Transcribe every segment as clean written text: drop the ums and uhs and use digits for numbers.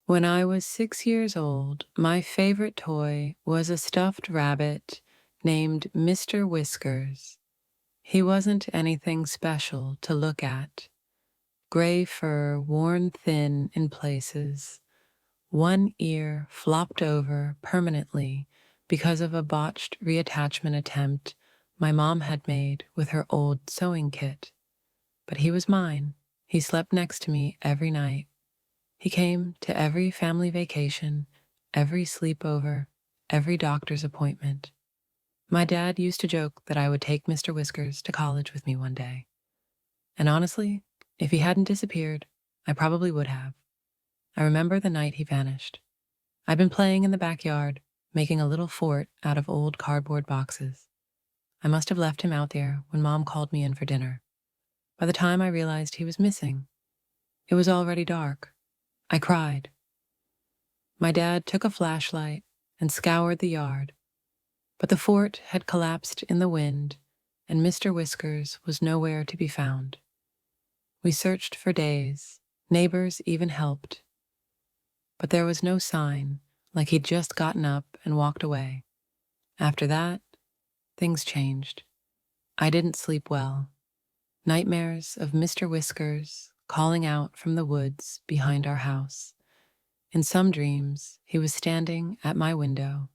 When I was 6 years old, my favorite toy was a stuffed rabbit named Mr. Whiskers. He wasn't anything special to look at. Gray fur worn thin in places, one ear flopped over permanently because of a botched reattachment attempt my mom had made with her old sewing kit. But he was mine. He slept next to me every night. He came to every family vacation, every sleepover, every doctor's appointment. My dad used to joke that I would take Mr. Whiskers to college with me one day. And honestly, if he hadn't disappeared, I probably would have. I remember the night he vanished. I'd been playing in the backyard, making a little fort out of old cardboard boxes. I must have left him out there when Mom called me in for dinner. By the time I realized he was missing, it was already dark. I cried. My dad took a flashlight and scoured the yard, but the fort had collapsed in the wind, and Mr. Whiskers was nowhere to be found. We searched for days. Neighbors even helped. But there was no sign, like he'd just gotten up and walked away. After that, things changed. I didn't sleep well. Nightmares of Mr. Whiskers calling out from the woods behind our house. In some dreams, he was standing at my window,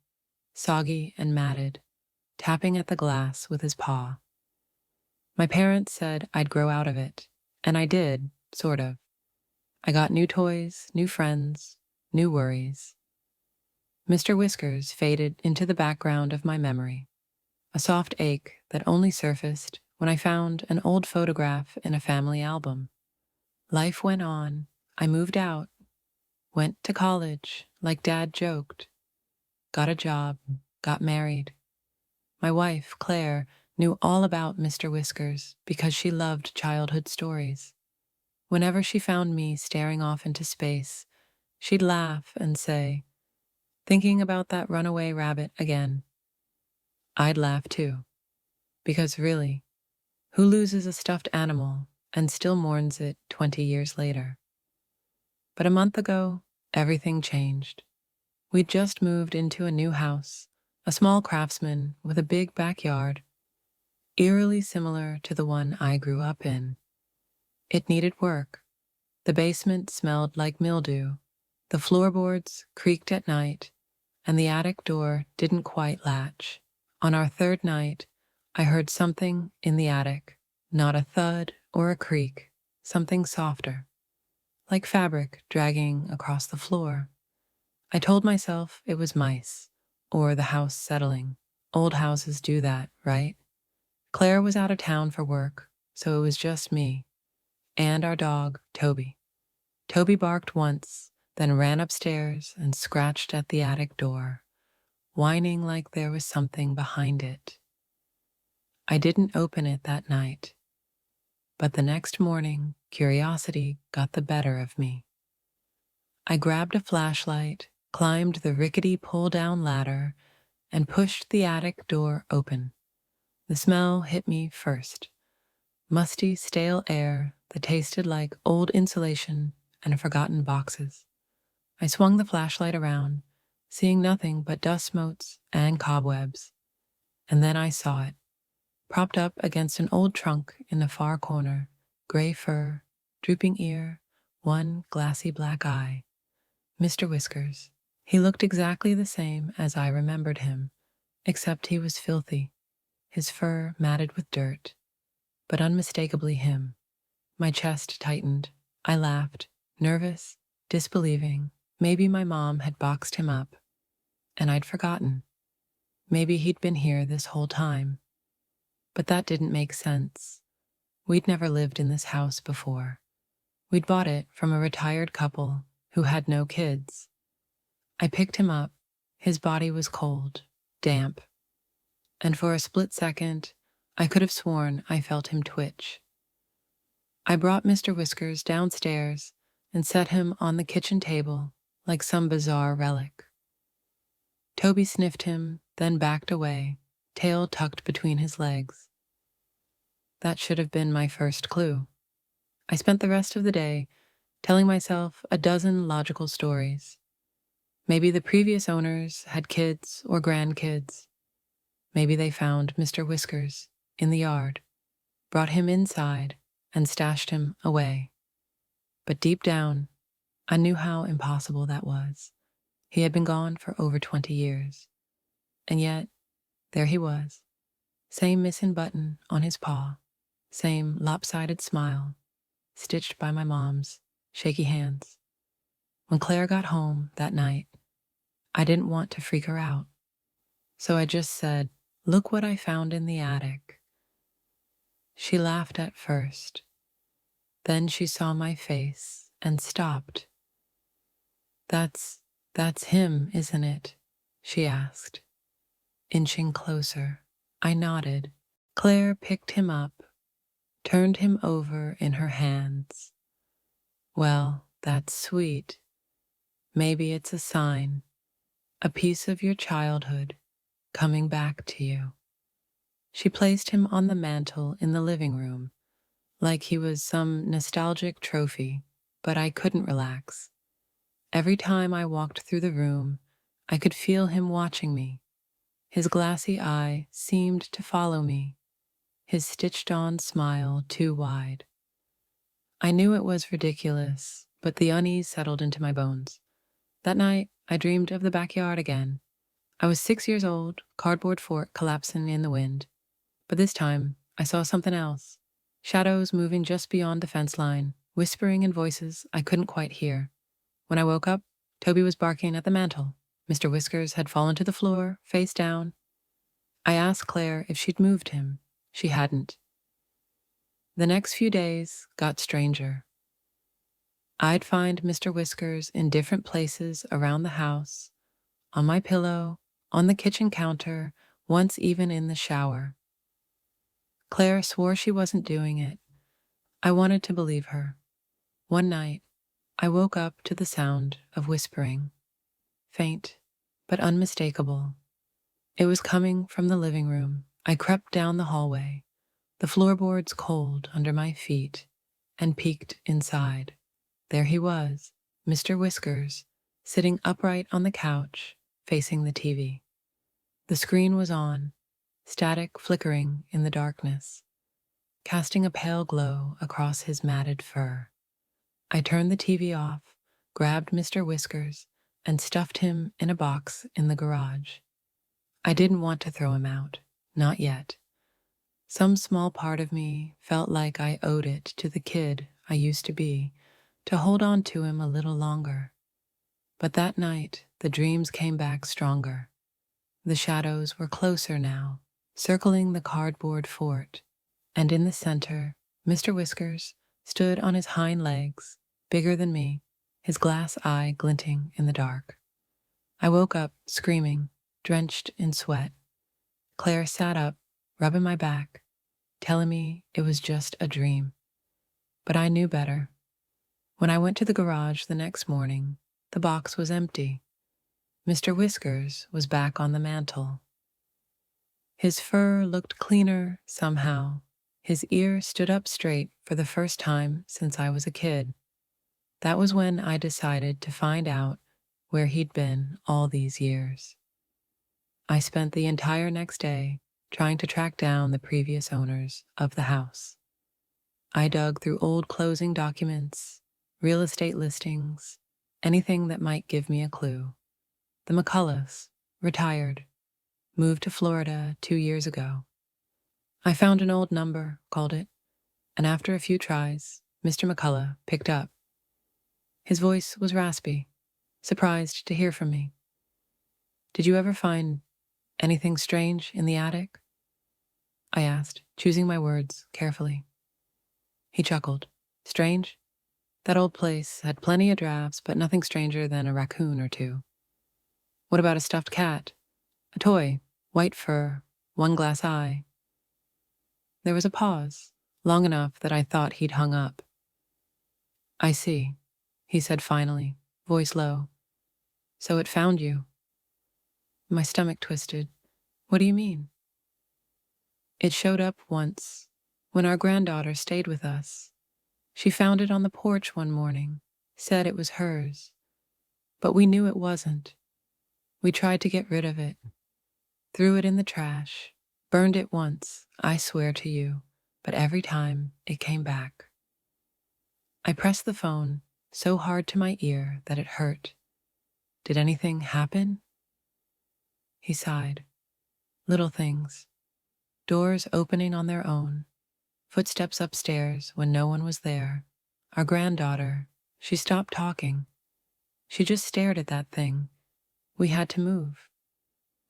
soggy and matted, tapping at the glass with his paw. My parents said I'd grow out of it, and I did, sort of. I got new toys, new friends, new worries. Mr. Whiskers faded into the background of my memory, a soft ache that only surfaced when I found an old photograph in a family album. Life went on. I moved out, went to college, like Dad joked, got a job, got married. My wife, Claire, knew all about Mr. Whiskers because she loved childhood stories. Whenever she found me staring off into space, she'd laugh and say, "Thinking about that runaway rabbit again?" I'd laugh too, because really, who loses a stuffed animal and still mourns it 20 years later? But a month ago, everything changed. We'd just moved into a new house, a small craftsman with a big backyard, eerily similar to the one I grew up in. It needed work. The basement smelled like mildew, the floorboards creaked at night, and the attic door didn't quite latch. On our third night, I heard something in the attic, not a thud or a creak, something softer, like fabric dragging across the floor. I told myself it was mice, or the house settling. Old houses do that, right? Claire was out of town for work, so it was just me, and our dog, Toby. Toby barked once, then ran upstairs and scratched at the attic door, whining like there was something behind it. I didn't open it that night, but the next morning, curiosity got the better of me. I grabbed a flashlight, climbed the rickety pull-down ladder, and pushed the attic door open. The smell hit me first. Musty, stale air that tasted like old insulation and forgotten boxes. I swung the flashlight around, seeing nothing but dust motes and cobwebs. And then I saw it, propped up against an old trunk in the far corner, gray fur, drooping ear, one glassy black eye. Mr. Whiskers. He looked exactly the same as I remembered him, except he was filthy, his fur matted with dirt, but unmistakably him. My chest tightened. I laughed, nervous, disbelieving. Maybe my mom had boxed him up, and I'd forgotten. Maybe he'd been here this whole time. But that didn't make sense. We'd never lived in this house before. We'd bought it from a retired couple who had no kids. I picked him up. His body was cold, damp, and for a split second, I could have sworn I felt him twitch. I brought Mr. Whiskers downstairs and set him on the kitchen table like some bizarre relic. Toby sniffed him, then backed away, tail tucked between his legs. That should have been my first clue. I spent the rest of the day telling myself a dozen logical stories. Maybe the previous owners had kids or grandkids. Maybe they found Mr. Whiskers in the yard, brought him inside, and stashed him away. But deep down, I knew how impossible that was. He had been gone for over 20 years. And yet, there he was. Same missing button on his paw, same lopsided smile, stitched by my mom's shaky hands. When Claire got home that night, I didn't want to freak her out. So I just said, "Look what I found in the attic." She laughed at first. Then she saw my face and stopped. That's him, isn't it?" she asked, inching closer. I nodded. Claire picked him up, turned him over in her hands. "Well, that's sweet. Maybe it's a sign, a piece of your childhood coming back to you." She placed him on the mantel in the living room, like he was some nostalgic trophy, but I couldn't relax. Every time I walked through the room, I could feel him watching me. His glassy eye seemed to follow me, his stitched-on smile too wide. I knew it was ridiculous, but the unease settled into my bones. That night, I dreamed of the backyard again. I was 6 years old, cardboard fort collapsing in the wind. But this time, I saw something else. Shadows moving just beyond the fence line, whispering in voices I couldn't quite hear. When I woke up, Toby was barking at the mantel. Mr. Whiskers had fallen to the floor, face down. I asked Claire if she'd moved him. She hadn't. The next few days got stranger. I'd find Mr. Whiskers in different places around the house, on my pillow, on the kitchen counter, once even in the shower. Claire swore she wasn't doing it. I wanted to believe her. One night, I woke up to the sound of whispering, faint but unmistakable. It was coming from the living room. I crept down the hallway, the floorboards cold under my feet, and peeked inside. There he was, Mr. Whiskers, sitting upright on the couch, facing the TV. The screen was on, static flickering in the darkness, casting a pale glow across his matted fur. I turned the TV off, grabbed Mr. Whiskers, and stuffed him in a box in the garage. I didn't want to throw him out, not yet. Some small part of me felt like I owed it to the kid I used to be to hold on to him a little longer. But that night, the dreams came back stronger. The shadows were closer now, circling the cardboard fort, and in the center, Mr. Whiskers stood on his hind legs, bigger than me, his glass eye glinting in the dark. I woke up, screaming, drenched in sweat. Claire sat up, rubbing my back, telling me it was just a dream. But I knew better. When I went to the garage the next morning, the box was empty. Mr. Whiskers was back on the mantel. His fur looked cleaner somehow. His ear stood up straight for the first time since I was a kid. That was when I decided to find out where he'd been all these years. I spent the entire next day trying to track down the previous owners of the house. I dug through old closing documents, real estate listings, anything that might give me a clue. The McCulloughs, retired, moved to Florida 2 years ago. I found an old number, called it, and after a few tries, Mr. McCullough picked up. His voice was raspy, surprised to hear from me. "Did you ever find anything strange in the attic?" I asked, choosing my words carefully. He chuckled. "Strange? That old place had plenty of drafts, but nothing stranger than a raccoon or two." "What about a stuffed cat? A toy, white fur, one glass eye?" There was a pause, long enough that I thought he'd hung up. "I see," he said finally, voice low. "So it found you." My stomach twisted. "What do you mean?" "It showed up once, when our granddaughter stayed with us. She found it on the porch one morning, said it was hers, but we knew it wasn't. We tried to get rid of it, threw it in the trash, burned it once, I swear to you, but every time it came back. I pressed the phone so hard to my ear that it hurt. Did anything happen? He sighed. Little things. Doors opening on their own. Footsteps upstairs when no one was there. Our granddaughter, she stopped talking. She just stared at that thing. We had to move.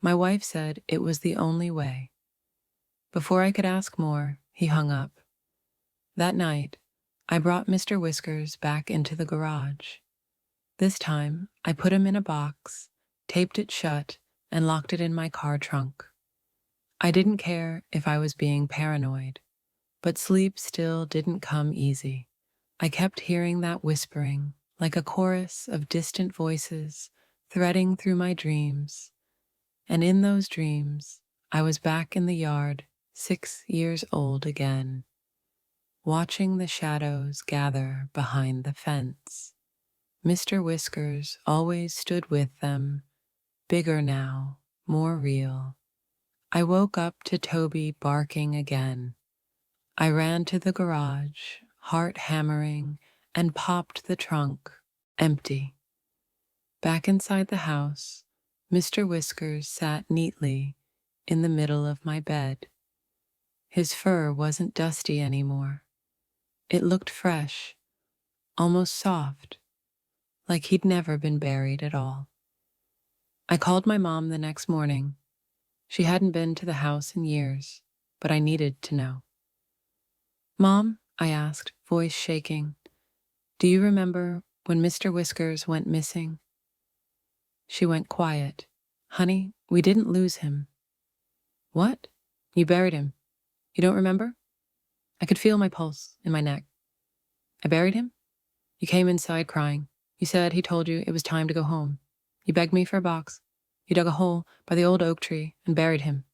My wife said it was the only way. Before I could ask more, he hung up. That night, I brought Mr. Whiskers back into the garage. This time, I put him in a box, taped it shut, and locked it in my car trunk. I didn't care if I was being paranoid, but sleep still didn't come easy. I kept hearing that whispering, like a chorus of distant voices, threading through my dreams. And in those dreams, I was back in the yard, 6 years old again, watching the shadows gather behind the fence. Mr. Whiskers always stood with them, bigger now, more real. I woke up to Toby barking again. I ran to the garage, heart hammering, and popped the trunk, empty. Back inside the house, Mr. Whiskers sat neatly in the middle of my bed. His fur wasn't dusty anymore. It looked fresh, almost soft, like he'd never been buried at all. I called my mom the next morning. She hadn't been to the house in years, but I needed to know. "Mom," I asked, voice shaking, "do you remember when Mr. Whiskers went missing?" She went quiet. "Honey, we didn't lose him." "What? You buried him? You don't remember?" I could feel my pulse in my neck. "I buried him? You came inside crying. You said he told you it was time to go home. You begged me for a box. You dug a hole by the old oak tree and buried him.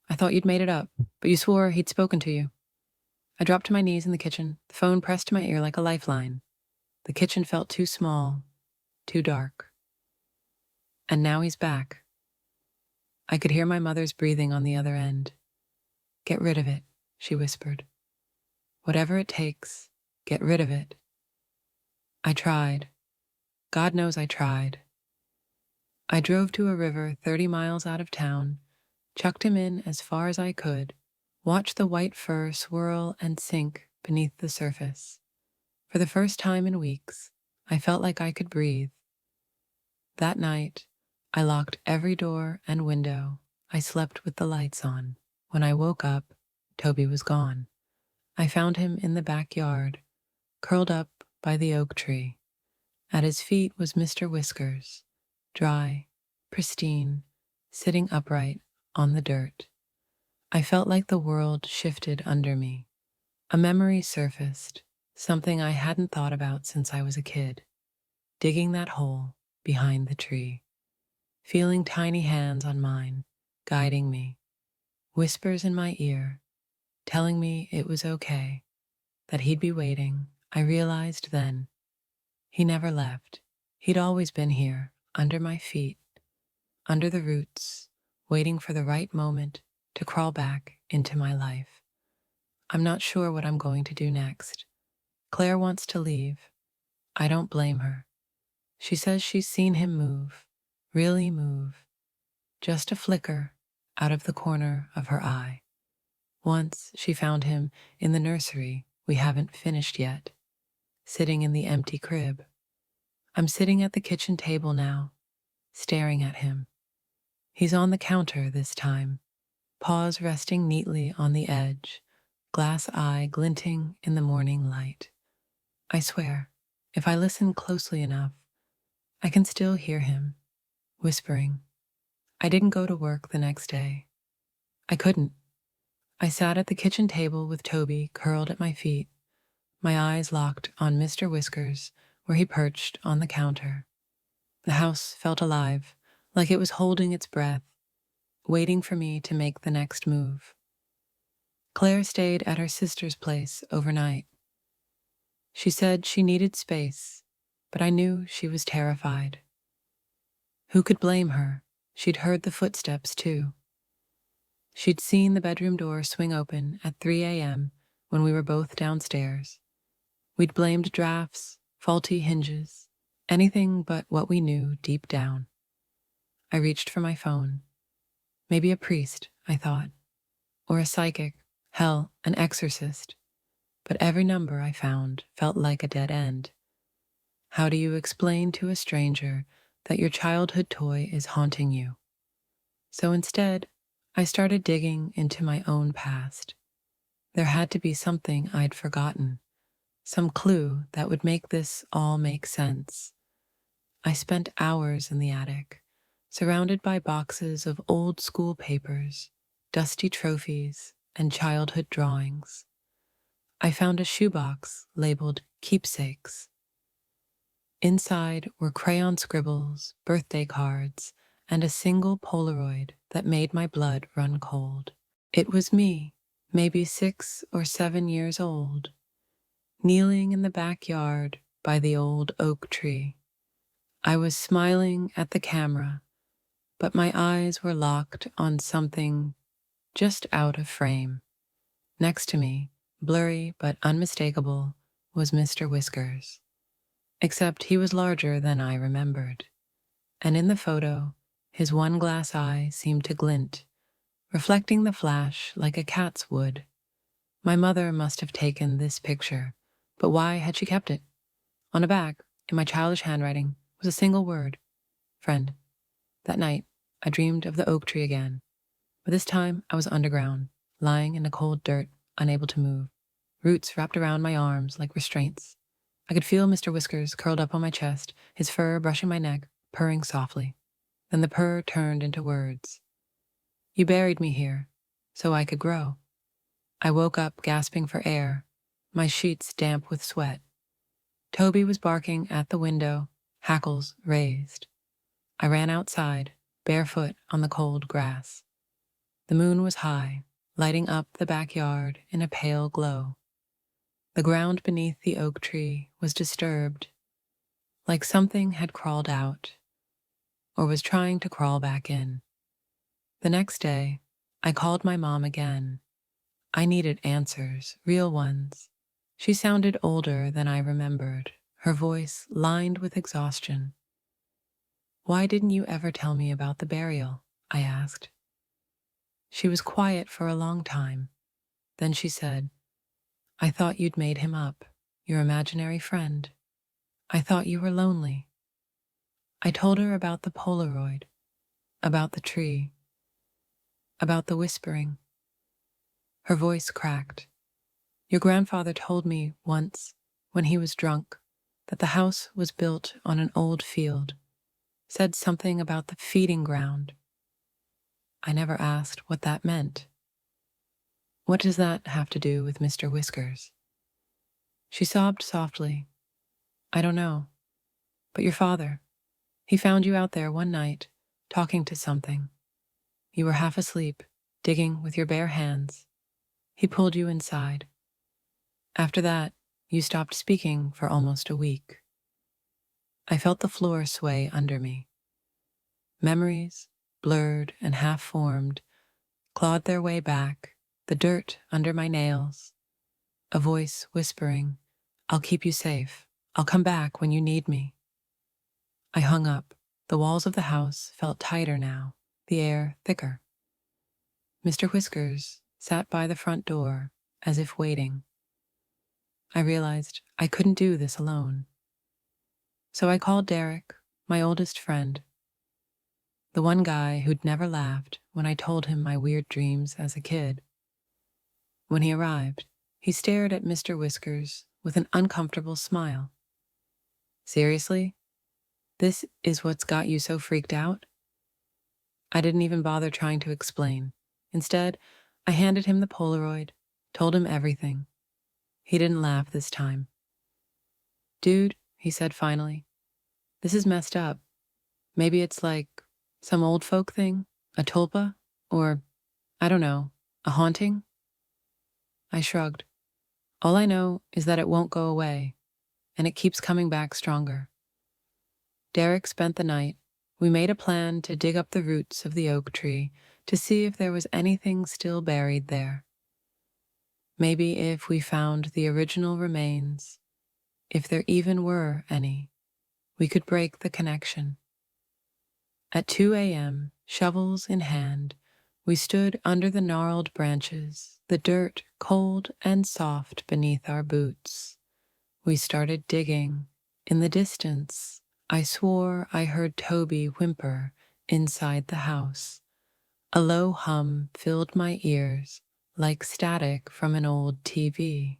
I thought you'd made it up, but you swore he'd spoken to you." I dropped to my knees in the kitchen, the phone pressed to my ear like a lifeline. The kitchen felt too small, too dark. And now he's back. I could hear my mother's breathing on the other end. "Get rid of it," she whispered. "Whatever it takes, get rid of it." I tried. God knows I tried. I drove to a river 30 miles out of town, chucked him in as far as I could, watched the white fur swirl and sink beneath the surface. For the first time in weeks, I felt like I could breathe. That night, I locked every door and window. I slept with the lights on. When I woke up, Toby was gone. I found him in the backyard, curled up by the oak tree. At his feet was Mr. Whiskers, dry, pristine, sitting upright on the dirt. I felt like the world shifted under me. A memory surfaced, something I hadn't thought about since I was a kid. Digging that hole behind the tree. Feeling tiny hands on mine, guiding me. Whispers in my ear, telling me it was okay, that he'd be waiting. I realized then, he never left. He'd always been here, under my feet, under the roots, waiting for the right moment to crawl back into my life. I'm not sure what I'm going to do next. Claire wants to leave. I don't blame her. She says she's seen him move, really move, just a flicker out of the corner of her eye. Once she found him in the nursery we haven't finished yet, sitting in the empty crib. I'm sitting at the kitchen table now, staring at him. He's on the counter this time, paws resting neatly on the edge, glass eye glinting in the morning light. I swear, if I listen closely enough, I can still hear him, whispering. I didn't go to work the next day. I couldn't. I sat at the kitchen table with Toby curled at my feet, my eyes locked on Mr. Whiskers where he perched on the counter. The house felt alive, like it was holding its breath, waiting for me to make the next move. Claire stayed at her sister's place overnight. She said she needed space, but I knew she was terrified. Who could blame her? She'd heard the footsteps, too. She'd seen the bedroom door swing open at 3 a.m. when we were both downstairs. We'd blamed drafts, faulty hinges, anything but what we knew deep down. I reached for my phone. Maybe a priest, I thought, or a psychic, hell, an exorcist. But every number I found felt like a dead end. How do you explain to a stranger that your childhood toy is haunting you? So instead, I started digging into my own past. There had to be something I'd forgotten, some clue that would make this all make sense. I spent hours in the attic, surrounded by boxes of old school papers, dusty trophies, and childhood drawings. I found a shoebox labeled keepsakes. Inside were crayon scribbles, birthday cards, and a single Polaroid that made my blood run cold. It was me, maybe 6 or 7 years old, kneeling in the backyard by the old oak tree. I was smiling at the camera, but my eyes were locked on something just out of frame. Next to me, blurry but unmistakable, was Mr. Whiskers. Except he was larger than I remembered, and in the photo, his one glass eye seemed to glint, reflecting the flash like a cat's would. My mother must have taken this picture, but why had she kept it? On the back, in my childish handwriting, was a single word: friend. That night, I dreamed of the oak tree again, but this time I was underground, lying in the cold dirt, unable to move, roots wrapped around my arms like restraints. I could feel Mr. Whiskers curled up on my chest, his fur brushing my neck, purring softly. Then the purr turned into words. You buried me here, so I could grow. I woke up gasping for air, my sheets damp with sweat. Toby was barking at the window, hackles raised. I ran outside, barefoot on the cold grass. The moon was high, lighting up the backyard in a pale glow. The ground beneath the oak tree was disturbed, like something had crawled out, or was trying to crawl back in. The next day, I called my mom again. I needed answers, real ones. She sounded older than I remembered, her voice lined with exhaustion. Why didn't you ever tell me about the burial? I asked. She was quiet for a long time. Then she said, I thought you'd made him up, your imaginary friend. I thought you were lonely. I told her about the Polaroid, about the tree, about the whispering. Her voice cracked. Your grandfather told me once, when he was drunk, that the house was built on an old field, said something about the feeding ground. I never asked what that meant. What does that have to do with Mr. Whiskers? She sobbed softly. I don't know. But your father, he found you out there one night, talking to something. You were half asleep, digging with your bare hands. He pulled you inside. After that, you stopped speaking for almost a week. I felt the floor sway under me. Memories, blurred and half-formed, clawed their way back, the dirt under my nails. A voice whispering, I'll keep you safe. I'll come back when you need me. I hung up. The walls of the house felt tighter now, the air thicker. Mr. Whiskers sat by the front door, as if waiting. I realized I couldn't do this alone. So I called Derek, my oldest friend, the one guy who'd never laughed when I told him my weird dreams as a kid. When he arrived, he stared at Mr. Whiskers with an uncomfortable smile. Seriously? This is what's got you so freaked out? I didn't even bother trying to explain. Instead, I handed him the Polaroid, told him everything. He didn't laugh this time. Dude, he said finally, this is messed up. Maybe it's like some old folk thing, a tulpa, or, I don't know, a haunting? I shrugged. All I know is that it won't go away, and it keeps coming back stronger. Derek spent the night. We made a plan to dig up the roots of the oak tree to see if there was anything still buried there. Maybe if we found the original remains, if there even were any, we could break the connection. At 2 a.m., shovels in hand, we stood under the gnarled branches, the dirt cold and soft beneath our boots. We started digging. In the distance, I swore I heard Toby whimper inside the house. A low hum filled my ears, like static from an old TV.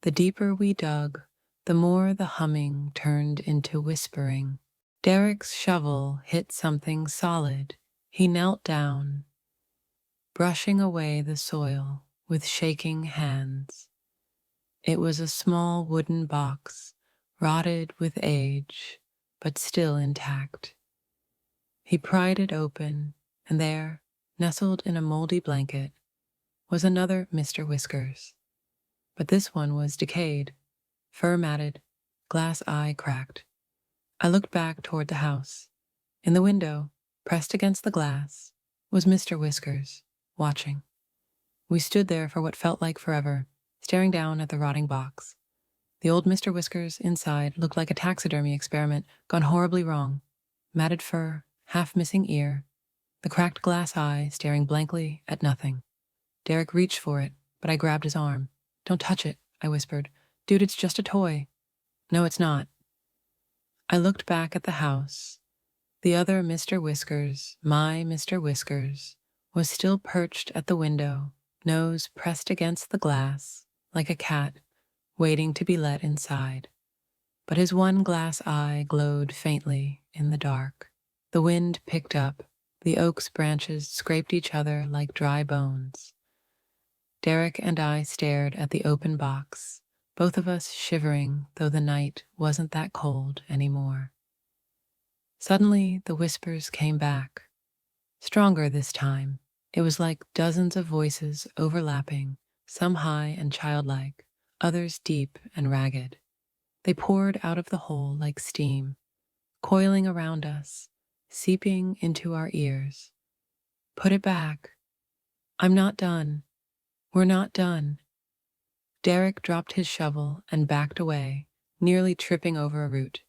The deeper we dug, the more the humming turned into whispering. Derek's shovel hit something solid. He knelt down, brushing away the soil with shaking hands. It was a small wooden box, rotted with age, but still intact. He pried it open, and there, nestled in a moldy blanket, was another Mr. Whiskers. But this one was decayed, fur matted, glass eye cracked. I looked back toward the house. In the window, pressed against the glass, was Mr. Whiskers, watching. We stood there for what felt like forever, staring down at the rotting box. The old Mr. Whiskers inside looked like a taxidermy experiment gone horribly wrong. Matted fur, half-missing ear, the cracked glass eye staring blankly at nothing. Derek reached for it, but I grabbed his arm. "Don't touch it," I whispered. "Dude, it's just a toy." "No, it's not." I looked back at the house. The other Mr. Whiskers, my Mr. Whiskers, was still perched at the window, nose pressed against the glass, like a cat, waiting to be let inside. But his one glass eye glowed faintly in the dark. The wind picked up. The oak's branches scraped each other like dry bones. Derek and I stared at the open box, both of us shivering, though the night wasn't that cold anymore. Suddenly, the whispers came back. Stronger this time. It was like dozens of voices overlapping, some high and childlike, others deep and ragged. They poured out of the hole like steam, coiling around us, seeping into our ears. "Put it back. I'm not done. We're not done." Derek dropped his shovel and backed away, nearly tripping over a root.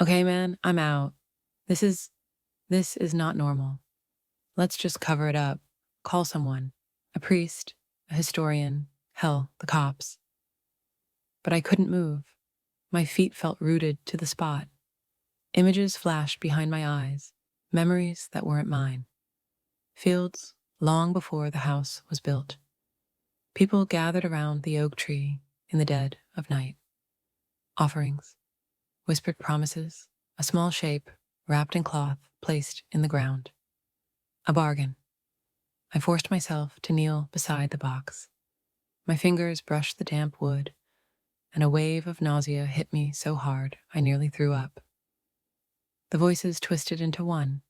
"Okay, man, I'm out. This is not normal. Let's just cover it up. Call someone. A priest, a historian, hell, the cops." But I couldn't move. My feet felt rooted to the spot. Images flashed behind my eyes, memories that weren't mine. Fields long before the house was built. People gathered around the oak tree in the dead of night. Offerings, whispered promises, a small shape wrapped in cloth placed in the ground. A bargain. I forced myself to kneel beside the box. My fingers brushed the damp wood, and a wave of nausea hit me so hard I nearly threw up. The voices twisted into one,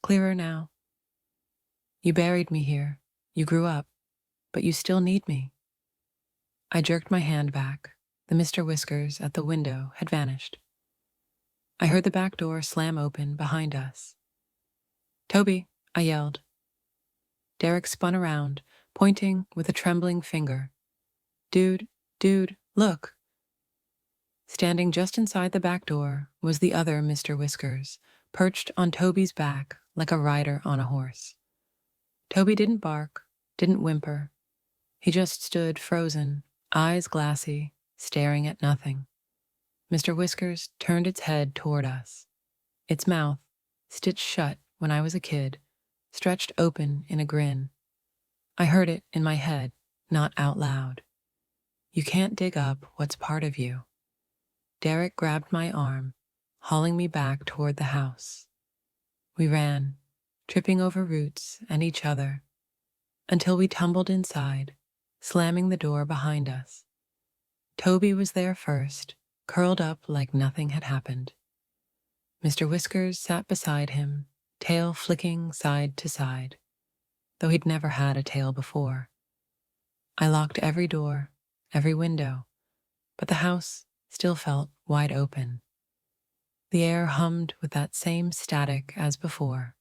clearer now. "You buried me here. You grew up, but you still need me." I jerked my hand back. The Mr. Whiskers at the window had vanished. I heard the back door slam open behind us. "Toby," I yelled. Derek spun around, pointing with a trembling finger. Dude, look." Standing just inside the back door was the other Mr. Whiskers, perched on Toby's back like a rider on a horse. Toby didn't bark, didn't whimper. He just stood frozen, eyes glassy, staring at nothing. Mr. Whiskers turned its head toward us. Its mouth, stitched shut when I was a kid, stretched open in a grin. I heard it in my head, not out loud. "You can't dig up what's part of you." Derek grabbed my arm, hauling me back toward the house. We ran, tripping over roots and each other, until we tumbled inside, slamming the door behind us. Toby was there first, curled up like nothing had happened. Mr. Whiskers sat beside him, tail flicking side to side, though he'd never had a tail before. I locked every door, every window, but the house still felt wide open. The air hummed with that same static as before.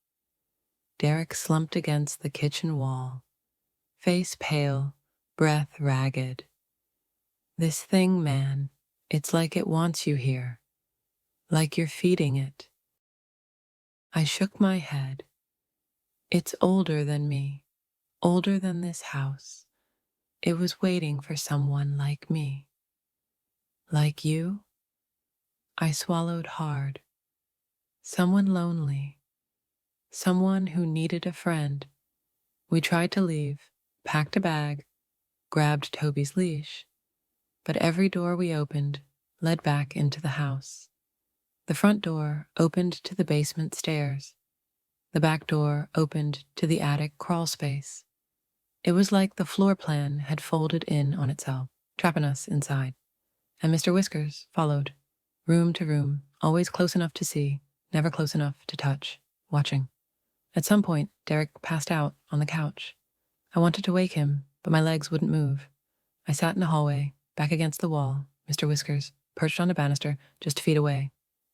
Derek slumped against the kitchen wall, face pale, breath ragged. This thing, man, it's like it wants you here, like you're feeding it. I shook my head. It's older than me, older than this house. It was waiting for someone like me. Like you? I swallowed hard. Someone lonely, someone who needed a friend. We tried to leave, packed a bag, grabbed Toby's leash, but every door we opened led back into the house. The front door opened to the basement stairs. The back door opened to the attic crawl space. It was like the floor plan had folded in on itself, trapping us inside. And Mr. Whiskers followed, room to room, always close enough to see, never close enough to touch, watching. At some point, Derek passed out on the couch. I wanted to wake him, but my legs wouldn't move. I sat in the hallway, back against the wall, Mr. Whiskers, perched on a banister just feet away.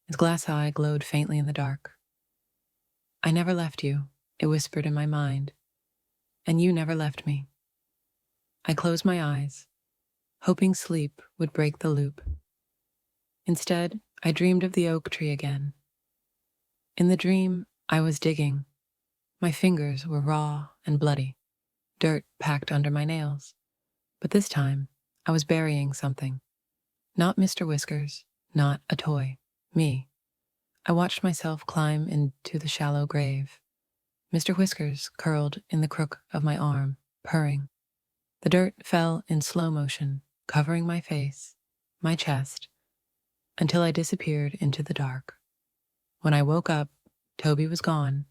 His glass eye glowed faintly in the dark. I never left you, it whispered in my mind. And you never left me. I closed my eyes, hoping sleep would break the loop. Instead, I dreamed of the oak tree again. In the dream, I was digging. My fingers were raw and bloody, dirt packed under my nails. But this time, I was burying something. Not Mr. Whiskers, not a toy, me. I watched myself climb into the shallow grave. Mr. Whiskers curled in the crook of my arm, purring. The dirt fell in slow motion, covering my face, my chest, until I disappeared into the dark. When I woke up, Toby was gone.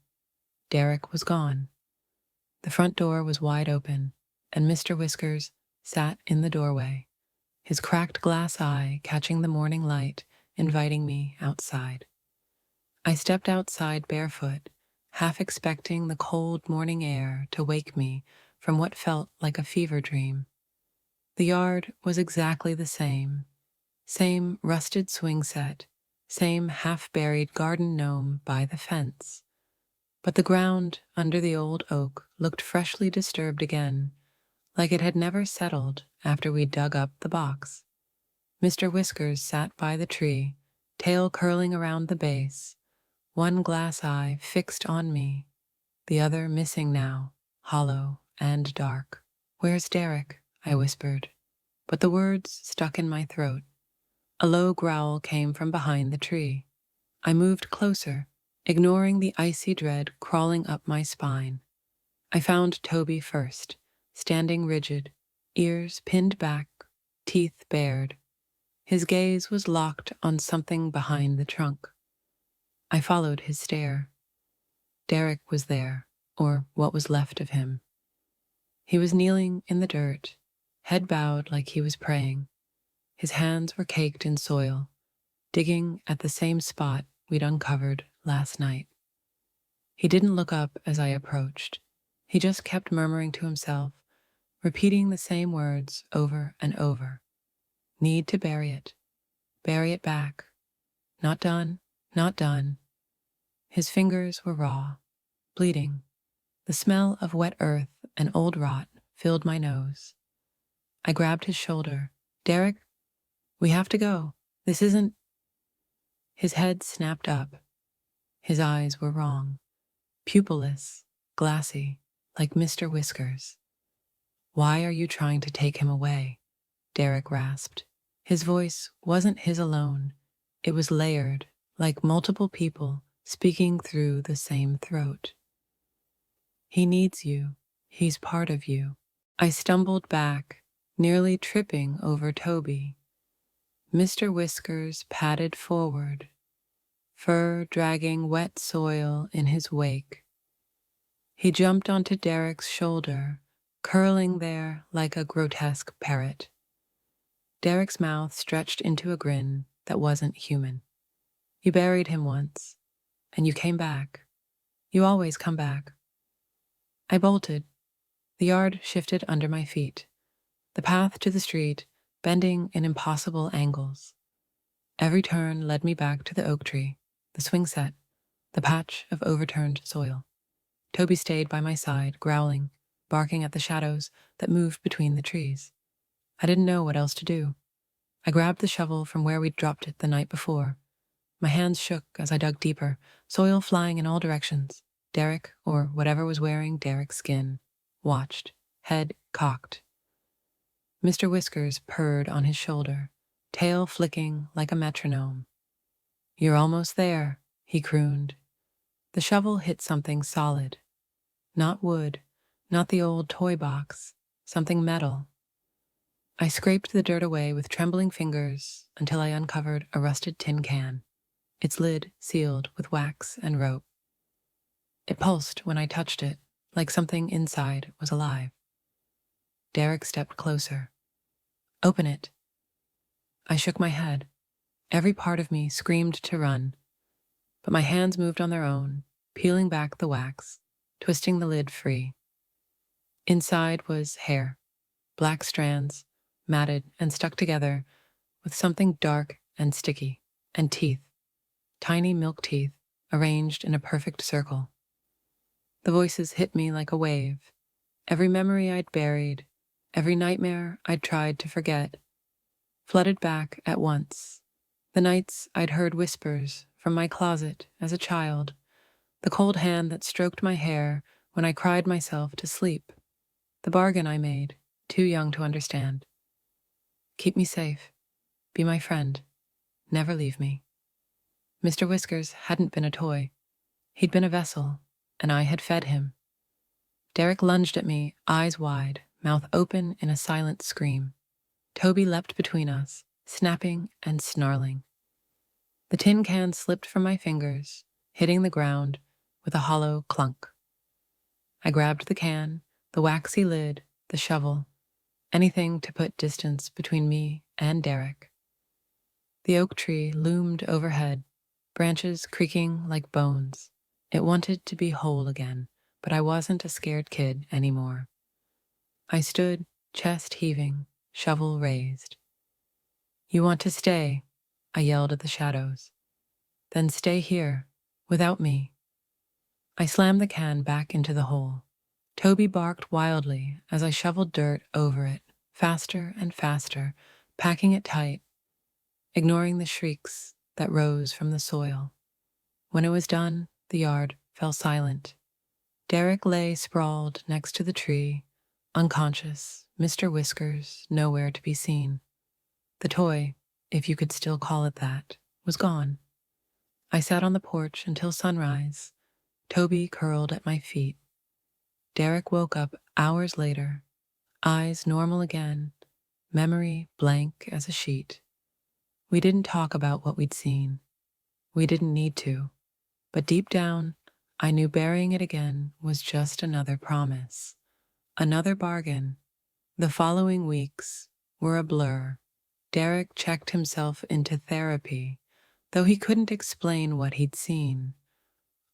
Derek was gone. The front door was wide open, and Mr. Whiskers sat in the doorway, his cracked glass eye catching the morning light, inviting me outside. I stepped outside barefoot, half expecting the cold morning air to wake me from what felt like a fever dream. The yard was exactly the same rusted swing set, same half-buried garden gnome by the fence. But the ground under the old oak looked freshly disturbed again, like it had never settled after we dug up the box. Mr. Whiskers sat by the tree, tail curling around the base, one glass eye fixed on me, the other missing now, hollow and dark. "Where's Derek?" I whispered, but the words stuck in my throat. A low growl came from behind the tree. I moved closer, ignoring the icy dread crawling up my spine. I found Toby first, standing rigid, ears pinned back, teeth bared. His gaze was locked on something behind the trunk. I followed his stare. Derek was there, or what was left of him. He was kneeling in the dirt, head bowed like he was praying. His hands were caked in soil, digging at the same spot we'd uncovered last night. He didn't look up as I approached. He just kept murmuring to himself, repeating the same words over and over. Need to bury it back. Not done, not done. His fingers were raw, bleeding. The smell of wet earth and old rot filled my nose. I grabbed his shoulder. "Derek, we have to go. This isn't—" His head snapped up. His eyes were wrong, pupilless, glassy, like Mr. Whiskers. "Why are you trying to take him away?" Derek rasped. His voice wasn't his alone. It was layered, like multiple people speaking through the same throat. "He needs you. He's part of you." I stumbled back, nearly tripping over Toby. Mr. Whiskers padded forward, fur dragging wet soil in his wake. He jumped onto Derek's shoulder, curling there like a grotesque parrot. Derek's mouth stretched into a grin that wasn't human. "You buried him once, and you came back. You always come back." I bolted. The yard shifted under my feet, the path to the street bending in impossible angles. Every turn led me back to the oak tree, the swing set, the patch of overturned soil. Toby stayed by my side, growling, barking at the shadows that moved between the trees. I didn't know what else to do. I grabbed the shovel from where we'd dropped it the night before. My hands shook as I dug deeper, soil flying in all directions. Derek, or whatever was wearing Derek's skin, watched, head cocked. Mr. Whiskers purred on his shoulder, tail flicking like a metronome. "You're almost there," he crooned. The shovel hit something solid. Not wood, not the old toy box, something metal. I scraped the dirt away with trembling fingers until I uncovered a rusted tin can, its lid sealed with wax and rope. It pulsed when I touched it, like something inside was alive. Derek stepped closer. "Open it." I shook my head. Every part of me screamed to run, but my hands moved on their own, peeling back the wax, twisting the lid free. Inside was hair, black strands, matted and stuck together with something dark and sticky, and teeth, tiny milk teeth arranged in a perfect circle. The voices hit me like a wave. Every memory I'd buried, every nightmare I'd tried to forget, flooded back at once. The nights I'd heard whispers from my closet as a child, the cold hand that stroked my hair when I cried myself to sleep, the bargain I made, too young to understand. Keep me safe, be my friend, never leave me. Mr. Whiskers hadn't been a toy. He'd been a vessel, and I had fed him. Derek lunged at me, eyes wide, mouth open in a silent scream. Toby leapt between us, snapping and snarling. The tin can slipped from my fingers, hitting the ground with a hollow clunk. I grabbed the can, the waxy lid, the shovel, anything to put distance between me and Derek. The oak tree loomed overhead, branches creaking like bones. It wanted to be whole again, but I wasn't a scared kid anymore. I stood, chest heaving, shovel raised. "You want to stay," I yelled at the shadows. "Then stay here, without me." I slammed the can back into the hole. Toby barked wildly as I shoveled dirt over it, faster and faster, packing it tight, ignoring the shrieks that rose from the soil. When it was done, the yard fell silent. Derek lay sprawled next to the tree, unconscious, Mr. Whiskers nowhere to be seen. The toy, if you could still call it that, was gone. I sat on the porch until sunrise, Toby curled at my feet. Derek woke up hours later, eyes normal again, memory blank as a sheet. We didn't talk about what we'd seen. We didn't need to. But deep down, I knew burying it again was just another promise, another bargain. The following weeks were a blur. Derek checked himself into therapy, though he couldn't explain what he'd seen,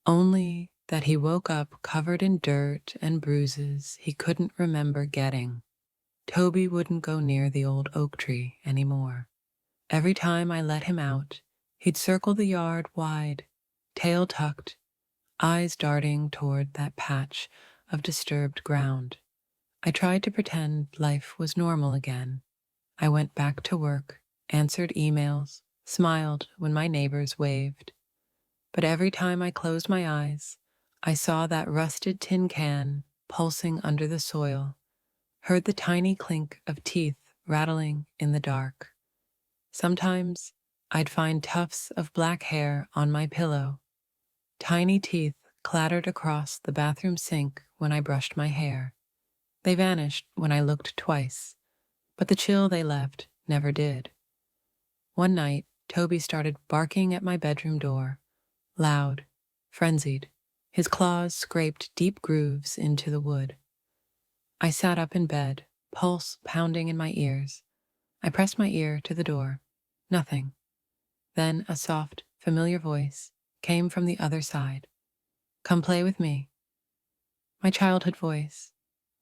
only that he woke up covered in dirt and bruises he couldn't remember getting. Toby wouldn't go near the old oak tree anymore. Every time I let him out, he'd circle the yard wide, tail tucked, eyes darting toward that patch of disturbed ground. I tried to pretend life was normal again. I went back to work, answered emails, smiled when my neighbors waved. But every time I closed my eyes, I saw that rusted tin can pulsing under the soil, heard the tiny clink of teeth rattling in the dark. Sometimes I'd find tufts of black hair on my pillow. Tiny teeth clattered across the bathroom sink when I brushed my hair. They vanished when I looked twice, but the chill they left never did. One night, Toby started barking at my bedroom door, loud, frenzied. His claws scraped deep grooves into the wood. I sat up in bed, pulse pounding in my ears. I pressed my ear to the door. Nothing. Then a soft, familiar voice came from the other side. "Come play with me." My childhood voice,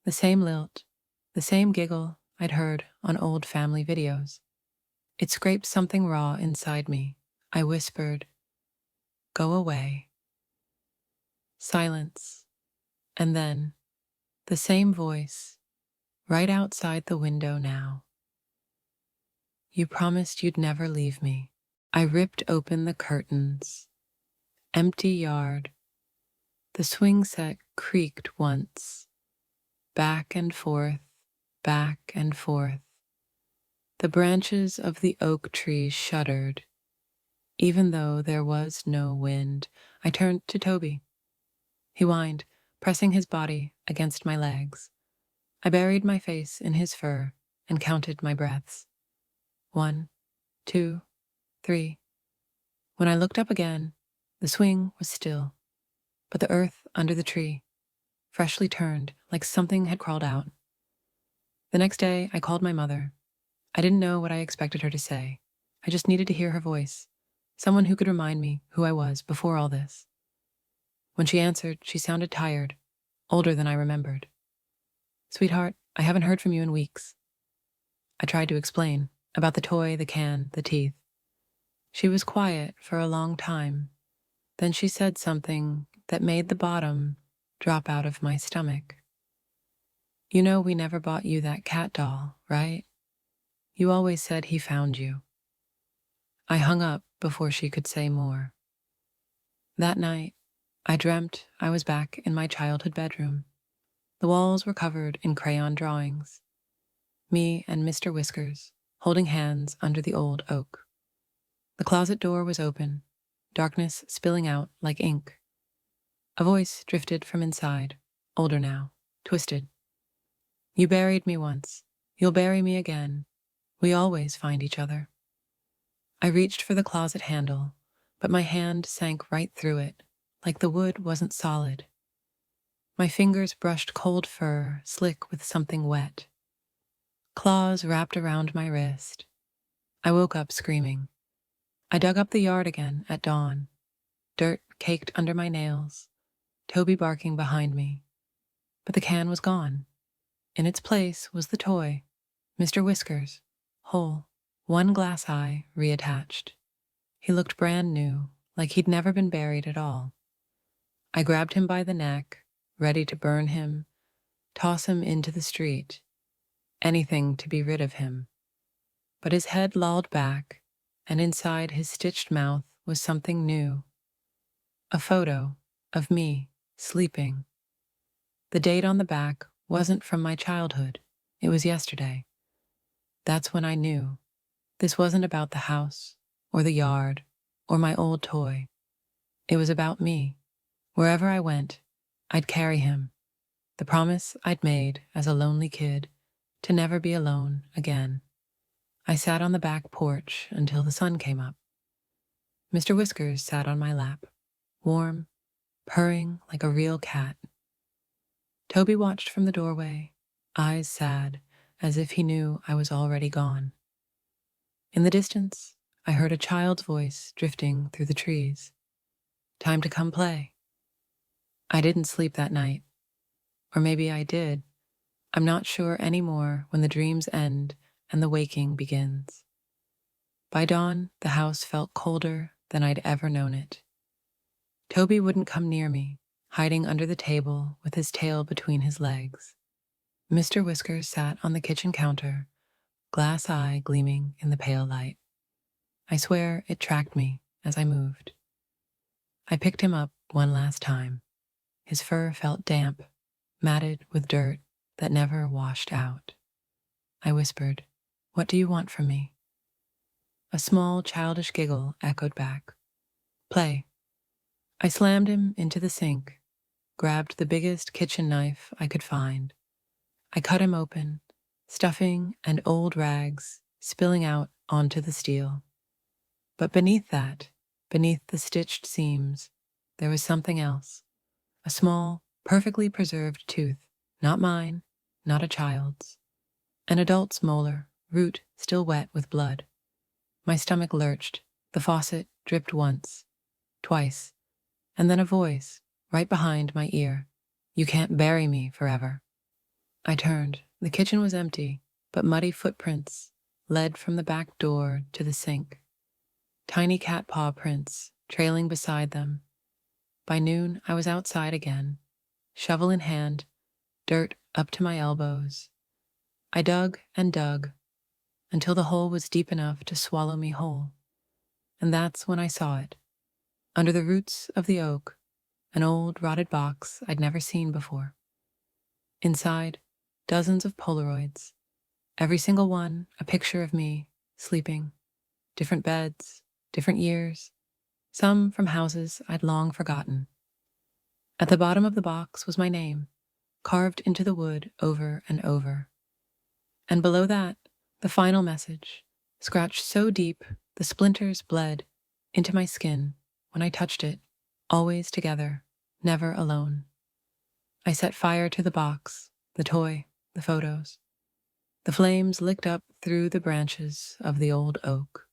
the same lilt, the same giggle I'd heard on old family videos. It scraped something raw inside me. I whispered, "Go away." Silence. And then, the same voice, right outside the window now. "You promised you'd never leave me." I ripped open the curtains. Empty yard. The swing set creaked once. Back and forth, back and forth. The branches of the oak trees shuddered. Even though there was no wind, I turned to Toby. He whined, pressing his body against my legs. I buried my face in his fur and counted my breaths. 1, 2, 3. When I looked up again, the swing was still, but the earth under the tree, freshly turned, like something had crawled out. The next day, I called my mother. I didn't know what I expected her to say. I just needed to hear her voice, someone who could remind me who I was before all this. When she answered, she sounded tired, older than I remembered. "Sweetheart, I haven't heard from you in weeks." I tried to explain about the toy, the can, the teeth. She was quiet for a long time. Then she said something that made the bottom drop out of my stomach. "You know we never bought you that cat doll, right? You always said he found you." I hung up before she could say more. That night, I dreamt I was back in my childhood bedroom. The walls were covered in crayon drawings. Me and Mr. Whiskers, holding hands under the old oak. The closet door was open, darkness spilling out like ink. A voice drifted from inside, older now, twisted. "You buried me once. You'll bury me again. We always find each other." I reached for the closet handle, but my hand sank right through it, like the wood wasn't solid. My fingers brushed cold fur, slick with something wet. Claws wrapped around my wrist. I woke up screaming. I dug up the yard again at dawn. Dirt caked under my nails, Toby barking behind me. But the can was gone. In its place was the toy, Mr. Whiskers, whole, one glass eye reattached. He looked brand new, like he'd never been buried at all. I grabbed him by the neck, ready to burn him, toss him into the street, anything to be rid of him. But his head lolled back, and inside his stitched mouth was something new. A photo of me, sleeping. The date on the back wasn't from my childhood. It was yesterday. That's when I knew. This wasn't about the house, or the yard, or my old toy. It was about me. Wherever I went, I'd carry him. The promise I'd made as a lonely kid to never be alone again. I sat on the back porch until the sun came up. Mr. Whiskers sat on my lap, warm, purring like a real cat. Toby watched from the doorway, eyes sad, as if he knew I was already gone. In the distance, I heard a child's voice drifting through the trees. "Time to come play." I didn't sleep that night. Or maybe I did. I'm not sure anymore when the dreams end and the waking begins. By dawn, the house felt colder than I'd ever known it. Toby wouldn't come near me, hiding under the table with his tail between his legs. Mr. Whiskers sat on the kitchen counter, glass eye gleaming in the pale light. I swear it tracked me as I moved. I picked him up one last time. His fur felt damp, matted with dirt that never washed out. I whispered, "What do you want from me?" A small, childish giggle echoed back. "Play." I slammed him into the sink, grabbed the biggest kitchen knife I could find. I cut him open, stuffing and old rags spilling out onto the steel. But beneath that, beneath the stitched seams, there was something else. A small, perfectly preserved tooth, not mine, not a child's. An adult's molar, root still wet with blood. My stomach lurched, the faucet dripped once, twice, and then a voice, right behind my ear. "You can't bury me forever." I turned. The kitchen was empty, but muddy footprints, led from the back door to the sink, tiny cat paw prints trailing beside them. By noon, I was outside again, shovel in hand, dirt up to my elbows. I dug and dug until the hole was deep enough to swallow me whole. And that's when I saw it. Under the roots of the oak, an old rotted box I'd never seen before. Inside, dozens of Polaroids, every single one a picture of me, sleeping, different beds, different years, some from houses I'd long forgotten. At the bottom of the box was my name, carved into the wood over and over. And below that, the final message, scratched so deep the splinters bled into my skin when I touched it, always together, never alone. I set fire to the box, the toy, the photos. The flames licked up through the branches of the old oak,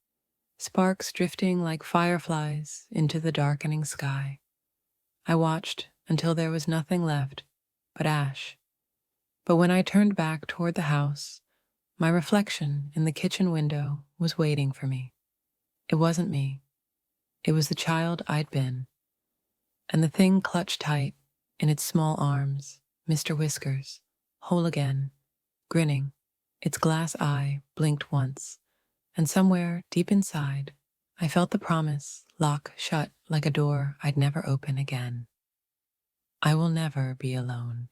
sparks drifting like fireflies into the darkening sky. I watched until there was nothing left but ash. But when I turned back toward the house, my reflection in the kitchen window was waiting for me. It wasn't me. It was the child I'd been. And the thing clutched tight in its small arms, Mr. Whiskers, whole again, grinning. Its glass eye blinked once, and somewhere deep inside, I felt the promise lock shut like a door I'd never open again. I will never be alone.